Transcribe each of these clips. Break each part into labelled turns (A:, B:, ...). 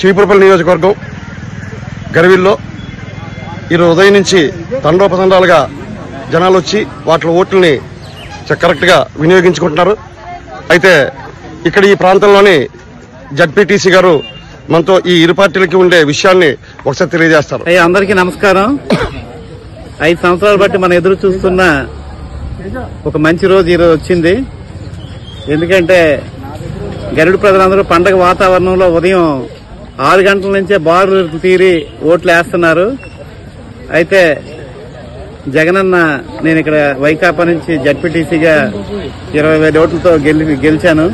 A: చీపురుపల్లి నియోజకవర్గం గరివిల్లో ఈరోజు ఉదయం నుంచి తండోపతండాలుగా జనాలు వచ్చి వాటి ఓట్లని కరెక్ట్గా వినియోగించుకుంటున్నారు. అయితే ఇక్కడ ఈ ప్రాంతంలోని జడ్పీటీసీ గారు మనతో ఈ ఇరు పార్టీలకి ఉండే విషయాన్ని ఒకసారి తెలియజేస్తారు.
B: అందరికీ నమస్కారం. 5 సంవత్సరాలు బట్టి మనం ఎదురు చూస్తున్న ఒక మంచి రోజు ఈరోజు వచ్చింది. ఎందుకంటే గరుడు ప్రజలందరూ పండగ వాతావరణంలో ఉదయం 6 గంటల నుంచే బారులు తీరి ఓట్లు వేస్తున్నారు. అయితే జగనన్న నేను ఇక్కడ వైకాపా నుంచి జడ్పీటీసీగా 20,000 ఓట్లతో గెలిచాను.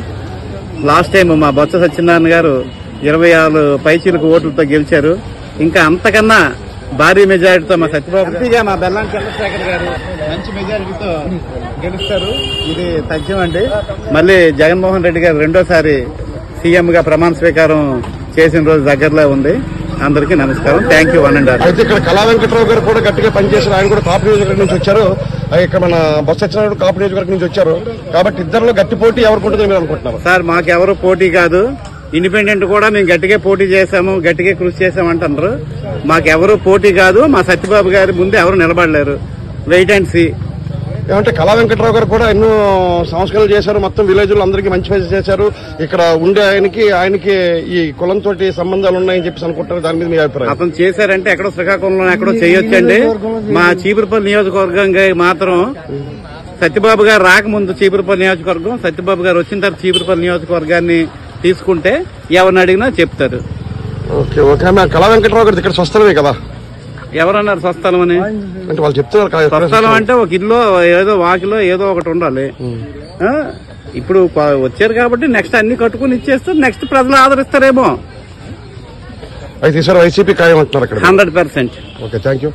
B: లాస్ట్ టైం మా బొత్స సత్యనారాయణ గారు 26 పైచీలకు ఓట్లతో గెలిచారు. ఇంకా అంతకన్నా భారీ మెజారిటీతో మా సత్యబాబు గారు, మా బెల్లం చంద్రశేఖర్ గారు మంచి మెజారిటీతో గెలుస్తారు. ఇది తథ్యం అండి. మళ్ళీ జగన్మోహన్ రెడ్డి గారు రెండోసారి సీఎం గా ప్రమాణ స్వీకారం చేసిన రోజు దగ్గరలో ఉంది. అందరికీ నమస్కారం. Thank you.
A: అయితే ఇక్కడ కళా వెంకట్రావు గారు కూడా గట్టిగా పనిచేశారు. ఆయన కూడా కాపు నియోజకవర్గం నుంచి వచ్చారు. ఇక్కడ మన బొత్స సత్యనారాయణ కాపు నియోజకవర్గం నుంచి వచ్చారు. కాబట్టి ఇద్దరిలో గట్టి పోటీ ఎవరికి ఉంటుందని మీరు అనుకుంటున్నారు?
B: సార్, మాకెవరు పోటీ కాదు. ఇండిపెండెంట్ కూడా మేము గట్టిగా పోటీ చేశాము, గట్టిగా కృషి చేశాము అంటున్నారు. మాకెవరు పోటీ కాదు. మా సత్యబాబు గారి ముందు ఎవరు నిలబడలేరు. Wait and see.
A: ఏమంటే కళా వెంకట్రావు గారు కూడా ఎన్నో సంస్కరణలు చేశారు. మొత్తం విలేజ్ లో అందరికీ మంచి పని చేశారు. ఇక్కడ ఉండే ఆయనకి ఈ కులంతో సంబంధాలు ఉన్నాయని చెప్పి అనుకుంటారు. దాని మీద మీ అభిప్రాయం?
B: అతను చేశారంటే ఎక్కడో శ్రీకాకుళంలో ఎక్కడో చేయొచ్చండి. మా చీపురుపల్లి నియోజకవర్గం మాత్రం సత్యబాబు గారు రాకముందు చీపురుపల్లి నియోజకవర్గం, సత్యబాబు గారు వచ్చిన తర్వాత చీపురుపల్లి నియోజకవర్గాన్ని తీసుకుంటే ఎవరిని అడిగినా చెప్తారు.
A: Okay okay. కళా వెంకట్రావు గారు ఇక్కడ స్వస్థలమే కదా?
B: ఎవరన్నారు స్వస్థలం అని?
A: అంటే వాళ్ళు చెప్తున్నారు
B: స్వస్థలం అంటే ఒక ఇల్లు ఏదో వాకిలో ఏదో ఒకటి ఉండాలి. ఇప్పుడు వచ్చారు కాబట్టి నెక్స్ట్ అన్ని కట్టుకుని ఇచ్చేస్తారు. నెక్స్ట్ ప్రజలు ఆదరిస్తారేమో.
A: అయితే ఈసారి వైసీపీ ఖాయం అంటున్నారు
B: 100%.
A: Okay, thank you.